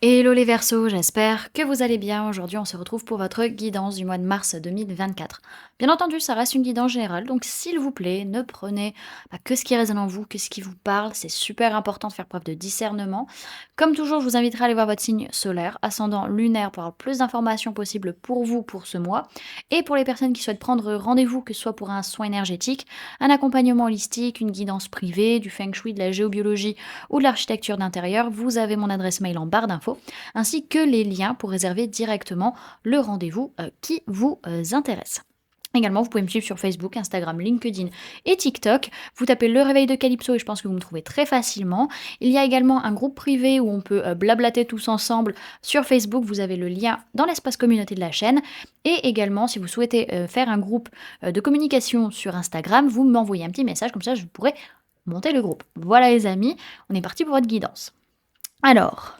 Hello les Verseaux, j'espère que vous allez bien. Aujourd'hui, on se retrouve pour votre guidance du mois de mars 2024. Bien entendu, ça reste une guidance générale, donc s'il vous plaît, ne prenez que ce qui résonne en vous, que ce qui vous parle. C'est super important de faire preuve de discernement. Comme toujours, je vous inviterai à aller voir votre signe solaire, ascendant lunaire, pour avoir plus d'informations possibles pour vous pour ce mois. Et pour les personnes qui souhaitent prendre rendez-vous, que ce soit pour un soin énergétique, un accompagnement holistique, une guidance privée, du feng shui, de la géobiologie ou de l'architecture d'intérieur, vous avez mon adresse mail en barre d'infos ainsi que les liens pour réserver directement le rendez-vous qui vous intéresse. Également, vous pouvez me suivre sur Facebook, Instagram, LinkedIn et TikTok. Vous tapez Le Réveil de Calypso et je pense que vous me trouvez très facilement. Il y a également un groupe privé où on peut blablater tous ensemble sur Facebook. Vous avez le lien dans l'espace communauté de la chaîne. Et également, si vous souhaitez faire un groupe de communication sur Instagram, vous m'envoyez un petit message, comme ça je pourrai monter le groupe. Voilà les amis, on est parti pour votre guidance. Alors,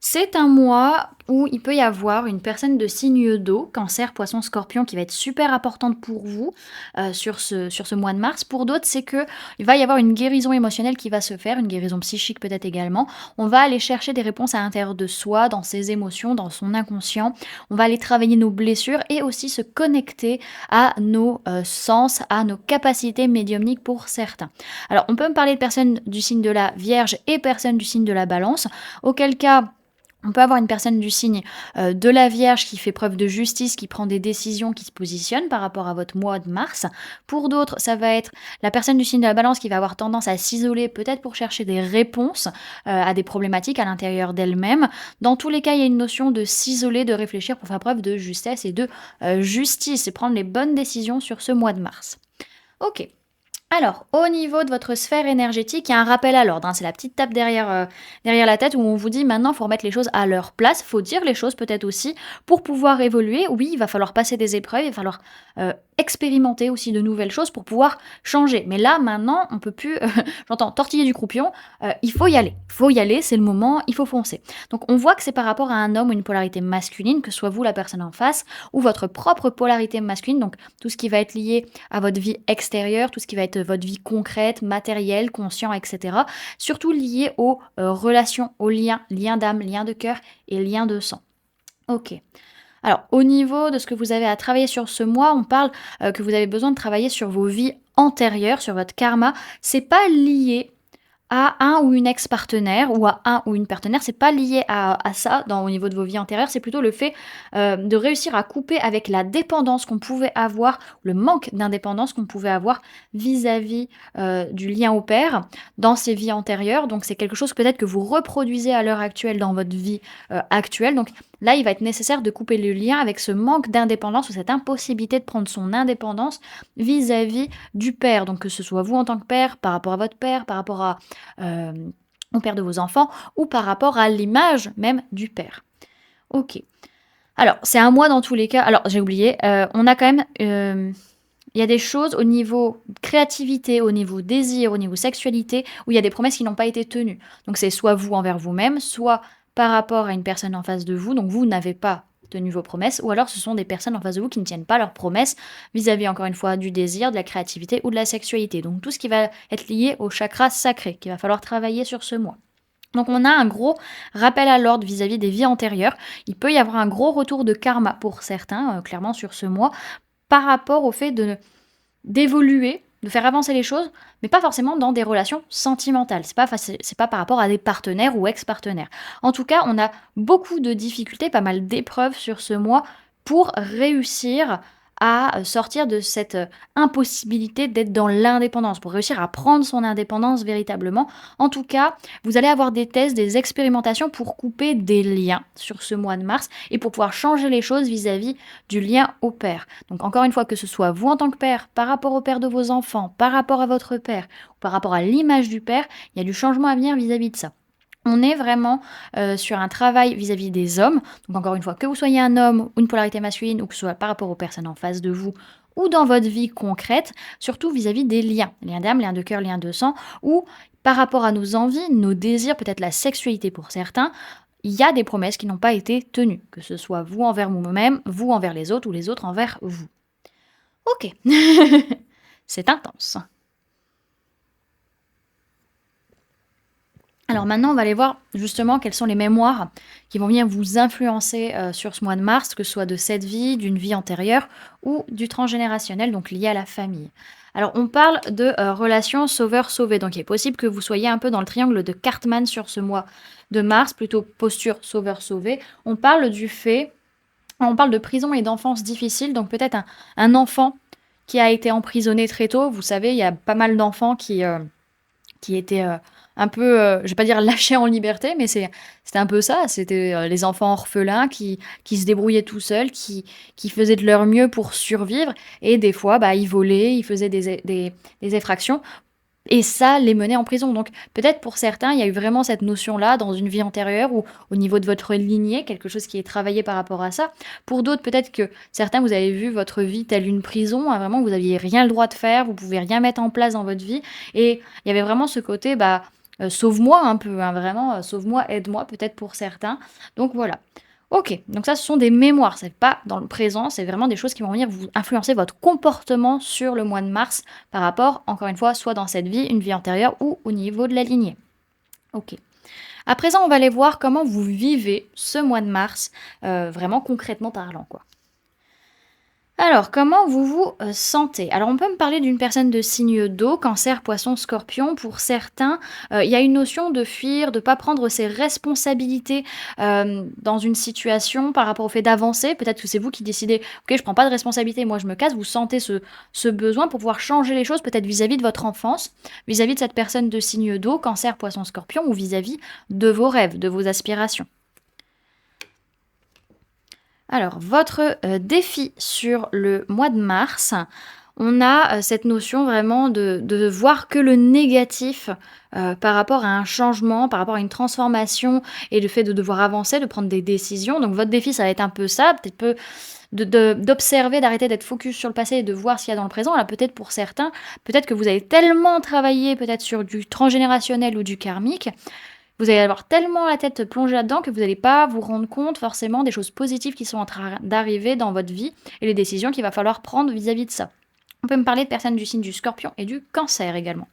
c'est un mois où il peut y avoir une personne de signe d'eau, cancer, poisson, scorpion, qui va être super importante pour vous sur ce mois de mars. Pour d'autres, c'est que il va y avoir une guérison émotionnelle qui va se faire, une guérison psychique peut-être également. On va aller chercher des réponses à l'intérieur de soi, dans ses émotions, dans son inconscient. On va aller travailler nos blessures et aussi se connecter à nos sens, à nos capacités médiumniques pour certains. Alors, on peut me parler de personnes du signe de la Vierge et personnes du signe de la Balance, auquel cas on peut avoir une personne du signe de la Vierge qui fait preuve de justice, qui prend des décisions, qui se positionne par rapport à votre mois de mars. Pour d'autres, ça va être la personne du signe de la Balance qui va avoir tendance à s'isoler, peut-être pour chercher des réponses à des problématiques à l'intérieur d'elle-même. Dans tous les cas, il y a une notion de s'isoler, de réfléchir pour faire preuve de justesse et de justice et prendre les bonnes décisions sur ce mois de mars. Ok. Alors, au niveau de votre sphère énergétique, il y a un rappel à l'ordre, hein. C'est la petite tape derrière la tête où on vous dit maintenant, il faut remettre les choses à leur place, il faut dire les choses peut-être aussi pour pouvoir évoluer. Oui, il va falloir passer des épreuves, il va falloir expérimenter aussi de nouvelles choses pour pouvoir changer. Mais là, maintenant, on peut plus, j'entends tortiller du croupion, il faut y aller. Il faut y aller, c'est le moment, il faut foncer. Donc, on voit que c'est par rapport à un homme ou une polarité masculine, que ce soit vous, la personne en face, ou votre propre polarité masculine, donc tout ce qui va être lié à votre vie extérieure, tout ce qui va être votre vie concrète, matérielle, conscient, etc. Surtout lié aux relations, aux liens, liens d'âme, liens de cœur et liens de sang. Ok. Alors, au niveau de ce que vous avez à travailler sur ce mois, on parle que vous avez besoin de travailler sur vos vies antérieures, sur votre karma. C'est pas lié à un ou une ex-partenaire ou à un ou une partenaire, c'est pas lié à ça au niveau de vos vies antérieures, c'est plutôt le fait de réussir à couper avec la dépendance qu'on pouvait avoir, le manque d'indépendance qu'on pouvait avoir vis-à-vis du lien au père dans ces vies antérieures. Donc c'est quelque chose peut-être que vous reproduisez à l'heure actuelle dans votre vie actuelle. Donc là, il va être nécessaire de couper le lien avec ce manque d'indépendance ou cette impossibilité de prendre son indépendance vis-à-vis du père. Donc que ce soit vous en tant que père, par rapport à votre père, par rapport à euh, au père de vos enfants, ou par rapport à l'image même du père. Ok. Alors, c'est un mois dans tous les cas. Alors, j'ai oublié, on a quand même... il y a des choses au niveau créativité, au niveau désir, au niveau sexualité, où il y a des promesses qui n'ont pas été tenues. Donc c'est soit vous envers vous-même, soit par rapport à une personne en face de vous. Donc vous n'avez pas tenu vos promesses, ou alors ce sont des personnes en face de vous qui ne tiennent pas leurs promesses vis-à-vis, encore une fois, du désir, de la créativité ou de la sexualité. Donc tout ce qui va être lié au chakra sacré, qu'il va falloir travailler sur ce mois. Donc on a un gros rappel à l'ordre vis-à-vis des vies antérieures. Il peut y avoir un gros retour de karma pour certains, clairement sur ce mois, par rapport au fait d'évoluer, de faire avancer les choses, mais pas forcément dans des relations sentimentales. C'est pas par rapport à des partenaires ou ex-partenaires. En tout cas, on a beaucoup de difficultés, pas mal d'épreuves sur ce mois pour réussir à sortir de cette impossibilité d'être dans l'indépendance, pour réussir à prendre son indépendance véritablement. En tout cas, vous allez avoir des tests, des expérimentations pour couper des liens sur ce mois de mars et pour pouvoir changer les choses vis-à-vis du lien au père. Donc encore une fois, que ce soit vous en tant que père, par rapport au père de vos enfants, par rapport à votre père, ou par rapport à l'image du père, il y a du changement à venir vis-à-vis de ça. On est vraiment sur un travail vis-à-vis des hommes. Donc encore une fois, que vous soyez un homme ou une polarité masculine, ou que ce soit par rapport aux personnes en face de vous, ou dans votre vie concrète, surtout vis-à-vis des liens d'âme, liens de cœur, liens de sang, ou par rapport à nos envies, nos désirs, peut-être la sexualité pour certains, il y a des promesses qui n'ont pas été tenues, que ce soit vous envers vous-même, vous envers les autres, ou les autres envers vous. Ok, c'est intense. Alors maintenant, on va aller voir justement quelles sont les mémoires qui vont venir vous influencer sur ce mois de mars, que ce soit de cette vie, d'une vie antérieure ou du transgénérationnel, donc lié à la famille. Alors on parle de relation sauveur-sauvé, donc il est possible que vous soyez un peu dans le triangle de Cartman sur ce mois de mars, plutôt posture sauveur-sauvé. On parle de prison et d'enfance difficile, donc peut-être un enfant qui a été emprisonné très tôt. Vous savez, il y a pas mal d'enfants qui étaient, un peu, je vais pas dire lâchés en liberté, mais c'était un peu ça. C'était, les enfants orphelins qui se débrouillaient tout seuls, qui faisaient de leur mieux pour survivre et des fois, bah, ils volaient, ils faisaient des effractions et ça les menait en prison. Donc peut-être pour certains, il y a eu vraiment cette notion-là dans une vie antérieure ou au niveau de votre lignée, quelque chose qui est travaillé par rapport à ça. Pour d'autres, peut-être que certains, vous avez vu votre vie telle une prison, hein, vraiment vous aviez rien le droit de faire, vous pouvez rien mettre en place dans votre vie et il y avait vraiment ce côté, bah, sauve-moi un peu, hein, vraiment, sauve-moi, aide-moi peut-être pour certains. Donc voilà. OK, donc ça, ce sont des mémoires, c'est pas dans le présent, c'est vraiment des choses qui vont venir vous influencer votre comportement sur le mois de mars par rapport, encore une fois, soit dans cette vie, une vie antérieure ou au niveau de la lignée. OK. À présent, on va aller voir comment vous vivez ce mois de mars, vraiment concrètement parlant, quoi. Alors, comment vous vous, sentez? Alors, on peut me parler d'une personne de signe d'eau, Cancer, Poisson, Scorpion. Pour certains, il y a une notion de fuir, de pas prendre ses responsabilités, dans une situation par rapport au fait d'avancer. Peut-être que c'est vous qui décidez: «OK, je prends pas de responsabilité, moi je me casse». Vous sentez ce besoin pour pouvoir changer les choses, peut-être vis-à-vis de votre enfance, vis-à-vis de cette personne de signe d'eau, Cancer, Poisson, Scorpion ou vis-à-vis de vos rêves, de vos aspirations. Alors, votre, défi sur le mois de mars, on a, cette notion vraiment de voir que le négatif, par rapport à un changement, par rapport à une transformation et le fait de devoir avancer, de prendre des décisions. Donc votre défi, ça va être un peu ça, peut-être peu d'observer, d'arrêter d'être focus sur le passé et de voir ce qu'il y a dans le présent. Là, peut-être pour certains, peut-être que vous avez tellement travaillé peut-être sur du transgénérationnel ou du karmique vous allez avoir tellement la tête plongée là-dedans que vous n'allez pas vous rendre compte forcément des choses positives qui sont en train d'arriver dans votre vie et les décisions qu'il va falloir prendre vis-à-vis de ça. On peut me parler de personnes du signe du Scorpion et du Cancer également.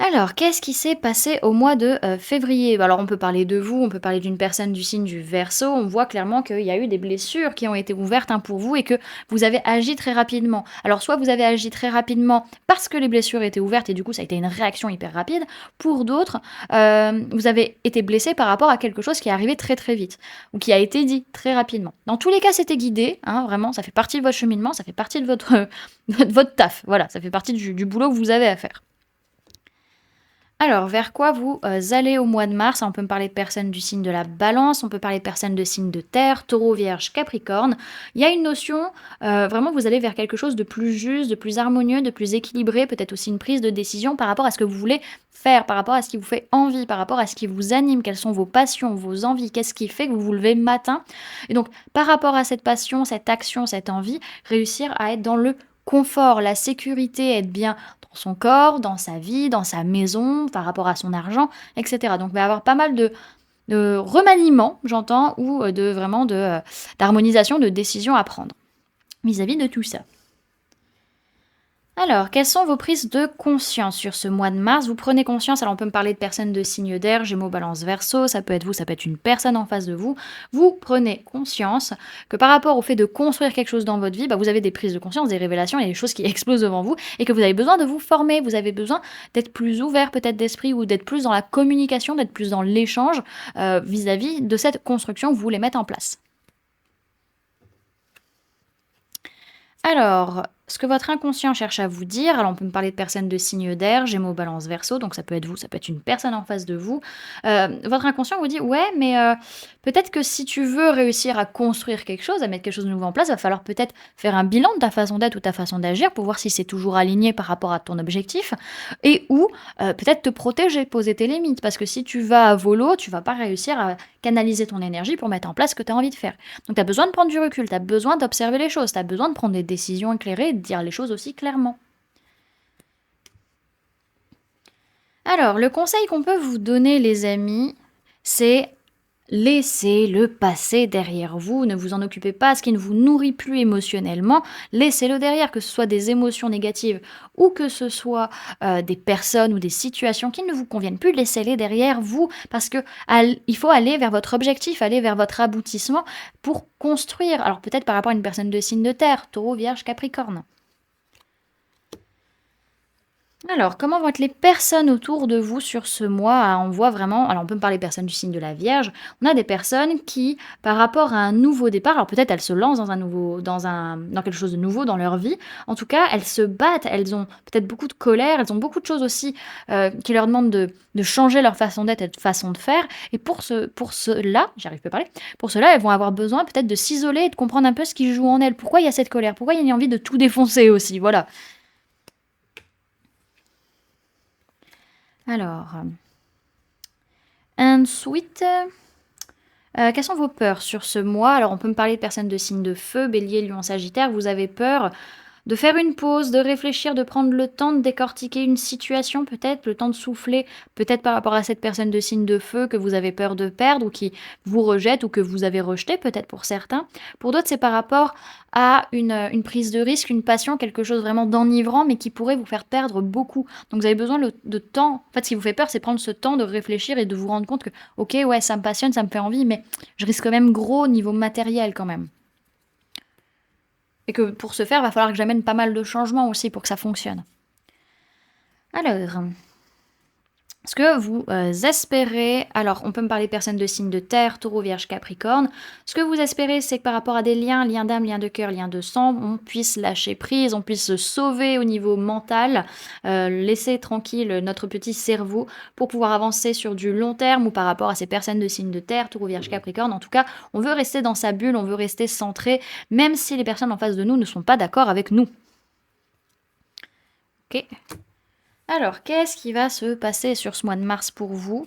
Alors, qu'est-ce qui s'est passé au mois de, février? Bah, alors on peut parler de vous, on peut parler d'une personne du signe du Verseau. On voit clairement qu'il y a eu des blessures qui ont été ouvertes, hein, pour vous et que vous avez agi très rapidement. Alors soit vous avez agi très rapidement parce que les blessures étaient ouvertes et du coup ça a été une réaction hyper rapide. Pour d'autres, vous avez été blessé par rapport à quelque chose qui est arrivé très, très vite ou qui a été dit très rapidement. Dans tous les cas, c'était guidé, hein, vraiment, ça fait partie de votre cheminement, ça fait partie de votre, de votre taf. Voilà, ça fait partie du boulot que vous avez à faire. Alors, vers quoi vous, allez au mois de mars? On peut me parler de personnes du signe de la Balance, on peut parler de personnes de signe de terre, Taureau, Vierge, Capricorne. Il y a une notion, vraiment vous allez vers quelque chose de plus juste, de plus harmonieux, de plus équilibré, peut-être aussi une prise de décision par rapport à ce que vous voulez faire, par rapport à ce qui vous fait envie, par rapport à ce qui vous anime, quelles sont vos passions, vos envies, qu'est-ce qui fait que vous vous levez le matin? Et donc par rapport à cette passion, cette action, cette envie, réussir à être dans le confort, la sécurité, être bien dans son corps, dans sa vie, dans sa maison, par rapport à son argent, et cetera. Donc il va y avoir pas mal de remaniements, j'entends, ou de vraiment d'harmonisation, de décisions à prendre vis-à-vis de tout ça. Alors, quelles sont vos prises de conscience sur ce mois de mars? Vous prenez conscience, alors on peut me parler de personnes de signe d'air, Gémeaux, Balance, Verseau, ça peut être vous, ça peut être une personne en face de vous. Vous prenez conscience que par rapport au fait de construire quelque chose dans votre vie, bah, vous avez des prises de conscience, des révélations, il y a des choses qui explosent devant vous et que vous avez besoin de vous former, vous avez besoin d'être plus ouvert peut-être d'esprit ou d'être plus dans la communication, d'être plus dans l'échange vis-à-vis de cette construction que vous voulez mettre en place. Alors, ce que votre inconscient cherche à vous dire, alors on peut me parler de personnes de signe d'air, Gémeaux, Balance, Verseau, donc ça peut être vous, ça peut être une personne en face de vous. Votre inconscient vous dit: «Ouais, mais peut-être que si tu veux réussir à construire quelque chose, à mettre quelque chose de nouveau en place, va falloir peut-être faire un bilan de ta façon d'être ou ta façon d'agir pour voir si c'est toujours aligné par rapport à ton objectif et ou peut-être te protéger, poser tes limites. Parce que si tu vas à volo, tu vas pas réussir à canaliser ton énergie pour mettre en place ce que tu as envie de faire. Donc tu as besoin de prendre du recul, tu as besoin d'observer les choses, tu as besoin de prendre des décisions éclairées et de dire les choses aussi clairement. Alors, le conseil qu'on peut vous donner, les amis, c'est Laissez le passé derrière vous, ne vous en occupez pas, ce qui ne vous nourrit plus émotionnellement, laissez-le derrière, que ce soit des émotions négatives ou que ce soit des personnes ou des situations qui ne vous conviennent plus, laissez-les derrière vous parce que il faut aller vers votre objectif, aller vers votre aboutissement pour construire. Alors peut-être par rapport à une personne de signe de terre, taureau, vierge, capricorne. Alors, comment vont être les personnes autour de vous sur ce mois? On voit vraiment, alors on peut me parler des personnes du signe de la Vierge. On a des personnes qui, par rapport à un nouveau départ, alors peut-être elles se lancent dans quelque chose de nouveau dans leur vie. En tout cas, elles se battent, elles ont peut-être beaucoup de colère, elles ont beaucoup de choses aussi qui leur demandent de changer leur façon d'être et de façon de faire. Et pour cela, j'arrive pas à parler, pour cela, elles vont avoir besoin peut-être de s'isoler et de comprendre un peu ce qui joue en elles. Pourquoi il y a cette colère? Pourquoi il y a une envie de tout défoncer aussi? Voilà. Alors, ensuite, quelles sont vos peurs sur ce mois? Alors, on peut me parler de personnes de signes de feu, bélier, lion, sagittaire. Vous avez peur de faire une pause, de réfléchir, de prendre le temps de décortiquer une situation peut-être, le temps de souffler, peut-être par rapport à cette personne de signe de feu que vous avez peur de perdre ou qui vous rejette ou que vous avez rejeté peut-être pour certains. Pour d'autres, c'est par rapport à une prise de risque, une passion, quelque chose vraiment d'enivrant mais qui pourrait vous faire perdre beaucoup. Donc vous avez besoin de temps. En fait, ce qui vous fait peur, c'est prendre ce temps de réfléchir et de vous rendre compte que, ok, ouais, ça me passionne, ça me fait envie, mais je risque quand même gros au niveau matériel quand même. Et que pour ce faire, il va falloir que j'amène pas mal de changements aussi pour que ça fonctionne. Alors, ce que vous espérez, alors on peut me parler de personnes de signes de terre, taureau, vierge, capricorne. Ce que vous espérez, c'est que par rapport à des liens, liens d'âme, liens de cœur, liens de sang, on puisse lâcher prise, on puisse se sauver au niveau mental, laisser tranquille notre petit cerveau pour pouvoir avancer sur du long terme ou par rapport à ces personnes de signes de terre, taureau, vierge, capricorne. En tout cas, on veut rester dans sa bulle, on veut rester centré, même si les personnes en face de nous ne sont pas d'accord avec nous. Ok. Alors, qu'est-ce qui va se passer sur ce mois de mars pour vous?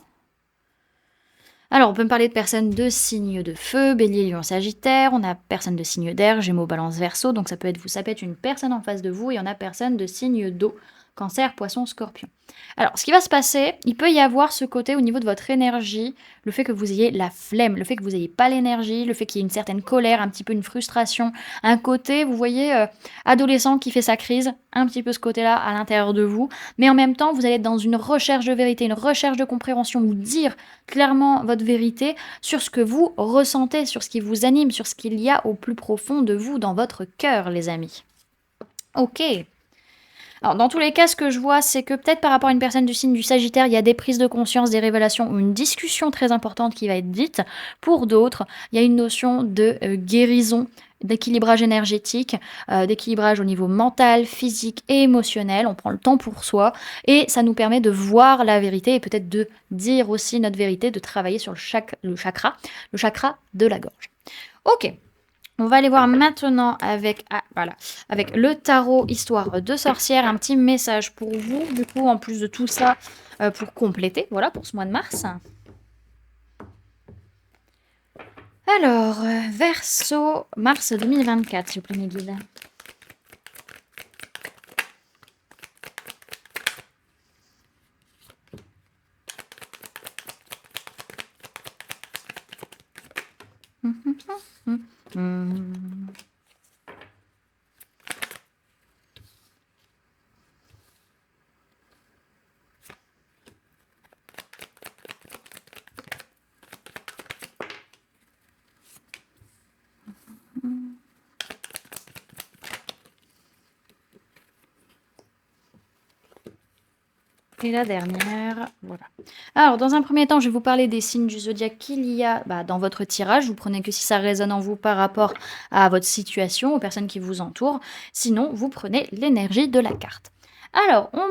Alors, on peut me parler de personnes de signes de feu, bélier, lion, sagittaire. On a personnes de signes d'air, gémeaux, balance, verseau. Donc, ça peut être vous, ça peut être une personne en face de vous. Et on a personne de signes d'eau, cancer, poisson, scorpion. Alors, ce qui va se passer, il peut y avoir ce côté au niveau de votre énergie, le fait que vous ayez la flemme, le fait que vous n'ayez pas l'énergie, le fait qu'il y ait une certaine colère, un petit peu une frustration, un côté, vous voyez, adolescent qui fait sa crise, un petit peu ce côté-là à l'intérieur de vous, mais en même temps, vous allez être dans une recherche de vérité, une recherche de compréhension, vous dire clairement votre vérité sur ce que vous ressentez, sur ce qui vous anime, sur ce qu'il y a au plus profond de vous, dans votre cœur, les amis. Ok. Alors, dans tous les cas, ce que je vois, c'est que peut-être par rapport à une personne du signe du Sagittaire, il y a des prises de conscience, des révélations ou une discussion très importante qui va être dite. Pour d'autres, il y a une notion de guérison, d'équilibrage énergétique, d'équilibrage au niveau mental, physique et émotionnel. On prend le temps pour soi et ça nous permet de voir la vérité et peut-être de dire aussi notre vérité, de travailler sur le chakra de la gorge. Ok. On va aller voir maintenant avec le tarot Histoire de sorcière, un petit message pour vous, du coup, en plus de tout ça, pour compléter, voilà, pour ce mois de mars. Alors, Verseau, mars 2024, s'il vous plaît, mes guides. Et la dernière, voilà. Alors, dans un premier temps, je vais vous parler des signes du zodiaque qu'il y a dans votre tirage. Vous prenez que si ça résonne en vous par rapport à votre situation, aux personnes qui vous entourent. Sinon, vous prenez l'énergie de la carte. Alors, on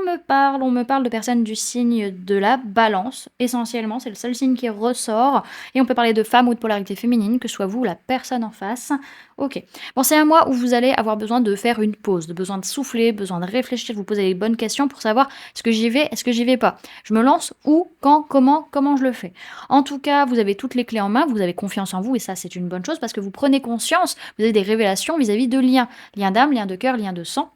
me parle de personnes du signe de la balance, essentiellement, c'est le seul signe qui ressort. Et on peut parler de femmes ou de polarité féminine, que ce soit vous ou la personne en face. Ok. Bon, c'est un mois où vous allez avoir besoin de faire une pause, de besoin de souffler, besoin de réfléchir, vous poser les bonnes questions pour savoir est-ce que j'y vais, est-ce que j'y vais pas. Je me lance où, quand, comment je le fais. En tout cas, vous avez toutes les clés en main, vous avez confiance en vous et ça, c'est une bonne chose parce que vous prenez conscience, vous avez des révélations vis-à-vis de liens. Liens d'âme, liens de cœur, liens de sang.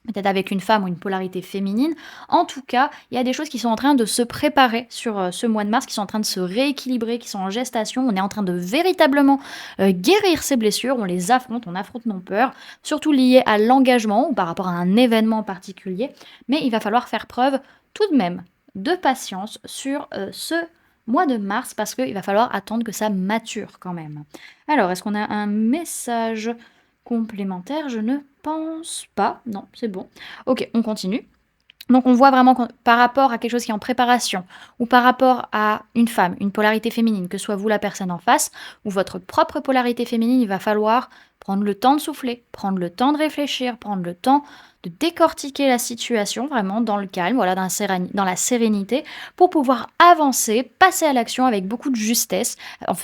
peut-être avec une femme ou une polarité féminine. En tout cas, il y a des choses qui sont en train de se préparer sur, ce mois de mars, qui sont en train de se rééquilibrer, qui sont en gestation. On est en train de véritablement, guérir ces blessures. On les affronte, on affronte nos peurs, surtout liées à l'engagement ou par rapport à un événement particulier. Mais il va falloir faire preuve tout de même de patience sur, ce mois de mars parce qu'il va falloir attendre que ça mature quand même. Alors, est-ce qu'on a un message complémentaire? Je ne pense pas. Non, c'est bon. OK, on continue. Donc on voit vraiment par rapport à quelque chose qui est en préparation ou par rapport à une femme, une polarité féminine, que ce soit vous la personne en face ou votre propre polarité féminine, il va falloir prendre le temps de souffler, prendre le temps de réfléchir, prendre le temps de décortiquer la situation vraiment dans le calme, voilà, dans la sérénité, pour pouvoir avancer, passer à l'action avec beaucoup de justesse, en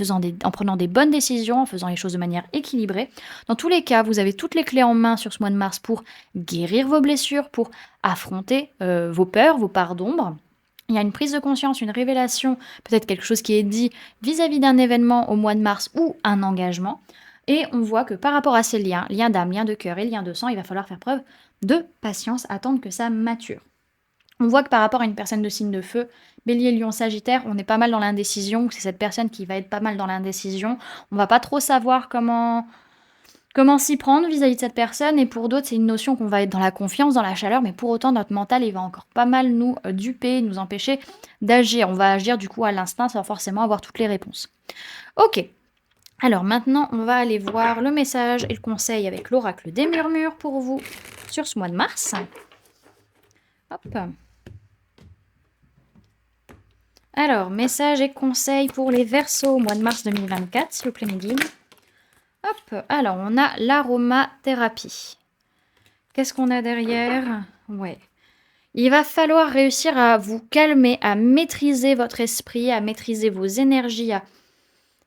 prenant des bonnes décisions, en faisant les choses de manière équilibrée. Dans tous les cas, vous avez toutes les clés en main sur ce mois de mars pour guérir vos blessures, pour affronter vos peurs, vos parts d'ombre. Il y a une prise de conscience, une révélation, peut-être quelque chose qui est dit vis-à-vis d'un événement au mois de mars ou un engagement. Et on voit que par rapport à ces liens, liens d'âme, liens de cœur et liens de sang, il va falloir faire preuve de patience, attendre que ça mature. On voit que par rapport à une personne de signe de feu, Bélier, Lion, Sagittaire, on est pas mal dans l'indécision, c'est cette personne qui va être pas mal dans l'indécision. On va pas trop savoir comment s'y prendre vis-à-vis de cette personne, et pour d'autres, c'est une notion qu'on va être dans la confiance, dans la chaleur, mais pour autant, notre mental, il va encore pas mal nous duper, nous empêcher d'agir. On va agir du coup à l'instinct sans forcément avoir toutes les réponses. Ok, alors maintenant, on va aller voir le message et le conseil avec l'oracle des murmures pour vous sur ce mois de mars. Hop. Alors, message et conseil pour les Verseaux au mois de mars 2024, s'il vous plaît, mes guides. Hop, alors on a l'aromathérapie. Qu'est-ce qu'on a derrière? Ouais. Il va falloir réussir à vous calmer, à maîtriser votre esprit, à maîtriser vos énergies, à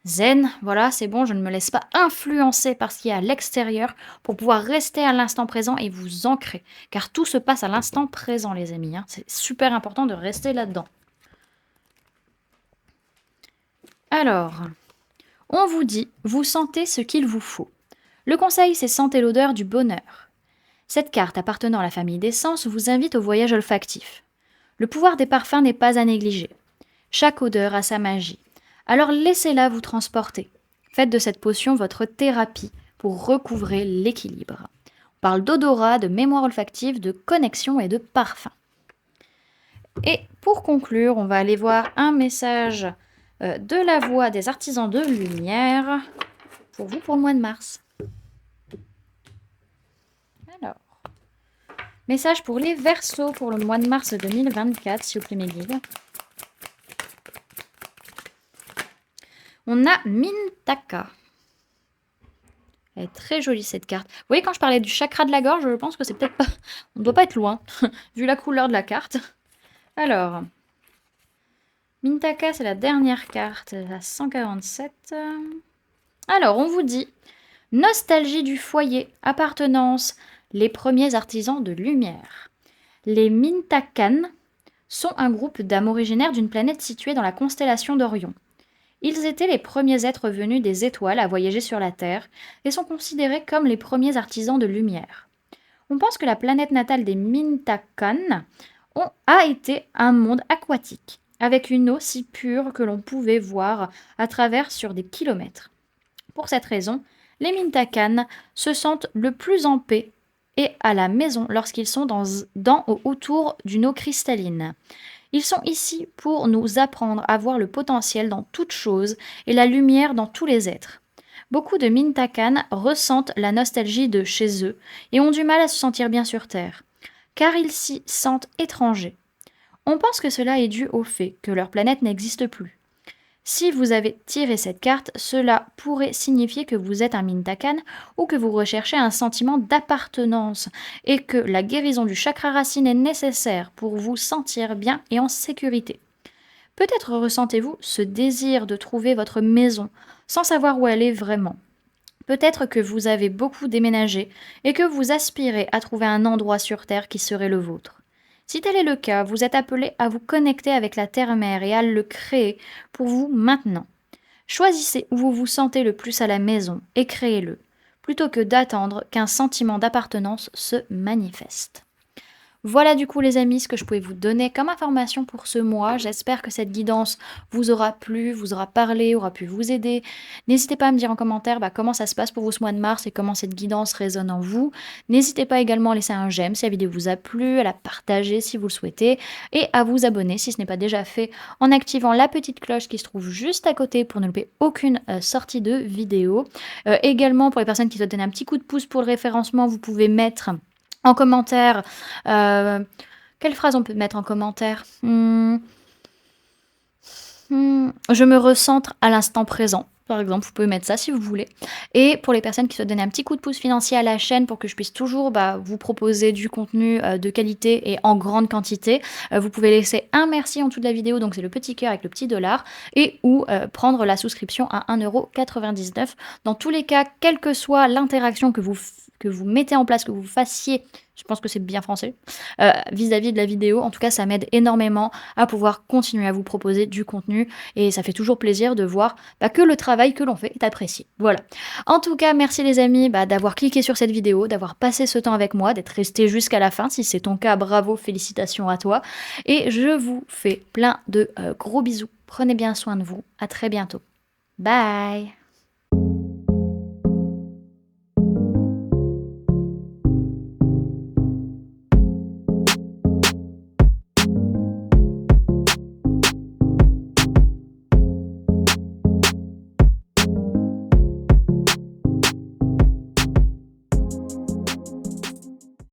zen. Voilà, c'est bon, je ne me laisse pas influencer par ce qui est à l'extérieur pour pouvoir rester à l'instant présent et vous ancrer. Car tout se passe à l'instant présent, les amis, hein. C'est super important de rester là-dedans. Alors, on vous dit, vous sentez ce qu'il vous faut. Le conseil, c'est sentez l'odeur du bonheur. Cette carte appartenant à la famille des sens vous invite au voyage olfactif. Le pouvoir des parfums n'est pas à négliger. Chaque odeur a sa magie. Alors laissez-la vous transporter. Faites de cette potion votre thérapie pour recouvrer l'équilibre. On parle d'odorat, de mémoire olfactive, de connexion et de parfum. Et pour conclure, on va aller voir un message de la voix des artisans de lumière pour vous pour le mois de mars. Alors, message pour les Verseaux pour le mois de mars 2024, s'il vous plaît, mes guides. On a Mintaka. Elle est très jolie cette carte. Vous voyez, quand je parlais du chakra de la gorge, je pense que c'est peut-être pas... On ne doit pas être loin, vu la couleur de la carte. Alors, Mintaka, c'est la dernière carte, la 147. Alors, on vous dit, nostalgie du foyer, appartenance, les premiers artisans de lumière. Les Mintakan sont un groupe d'âmes originaires d'une planète située dans la constellation d'Orion. Ils étaient les premiers êtres venus des étoiles à voyager sur la Terre et sont considérés comme les premiers artisans de lumière. On pense que la planète natale des Mintakan a été un monde aquatique, avec une eau si pure que l'on pouvait voir à travers sur des kilomètres. Pour cette raison, les Mintakan se sentent le plus en paix et à la maison lorsqu'ils sont dans ou autour d'une eau cristalline. Ils sont ici pour nous apprendre à voir le potentiel dans toute chose et la lumière dans tous les êtres. Beaucoup de Mintakan ressentent la nostalgie de chez eux et ont du mal à se sentir bien sur Terre, car ils s'y sentent étrangers. On pense que cela est dû au fait que leur planète n'existe plus. Si vous avez tiré cette carte, cela pourrait signifier que vous êtes un Mintakan ou que vous recherchez un sentiment d'appartenance et que la guérison du chakra racine est nécessaire pour vous sentir bien et en sécurité. Peut-être ressentez-vous ce désir de trouver votre maison sans savoir où elle est vraiment. Peut-être que vous avez beaucoup déménagé et que vous aspirez à trouver un endroit sur Terre qui serait le vôtre. Si tel est le cas, vous êtes appelé à vous connecter avec la Terre-Mère et à le créer pour vous maintenant. Choisissez où vous vous sentez le plus à la maison et créez-le. plutôt que d'attendre qu'un sentiment d'appartenance se manifeste. Voilà du coup les amis ce que je pouvais vous donner comme information pour ce mois. J'espère que cette guidance vous aura plu, vous aura parlé, aura pu vous aider. N'hésitez pas à me dire en commentaire comment ça se passe pour vous ce mois de mars et comment cette guidance résonne en vous. N'hésitez pas également à laisser un j'aime si la vidéo vous a plu, à la partager si vous le souhaitez et à vous abonner si ce n'est pas déjà fait en activant la petite cloche qui se trouve juste à côté pour ne louper aucune sortie de vidéo. Également pour les personnes qui souhaitent donner un petit coup de pouce pour le référencement, vous pouvez mettre en commentaire, quelle phrase on peut mettre en commentaire? Je me recentre à l'instant présent, par exemple, vous pouvez mettre ça si vous voulez. Et pour les personnes qui souhaitent donner un petit coup de pouce financier à la chaîne pour que je puisse toujours, vous proposer du contenu, de qualité et en grande quantité, vous pouvez laisser un merci en dessous de la vidéo, donc c'est le petit cœur avec le petit dollar et ou, prendre la souscription à 1,99 €. Dans tous les cas, quelle que soit l'interaction que vous mettez en place, que vous fassiez, je pense que c'est bien français, vis-à-vis de la vidéo, en tout cas ça m'aide énormément à pouvoir continuer à vous proposer du contenu et ça fait toujours plaisir de voir, que le travail que l'on fait est apprécié. Voilà. En tout cas, merci les amis, d'avoir cliqué sur cette vidéo, d'avoir passé ce temps avec moi, d'être resté jusqu'à la fin. Si c'est ton cas, bravo, félicitations à toi et je vous fais plein de, gros bisous. Prenez bien soin de vous. À très bientôt. Bye.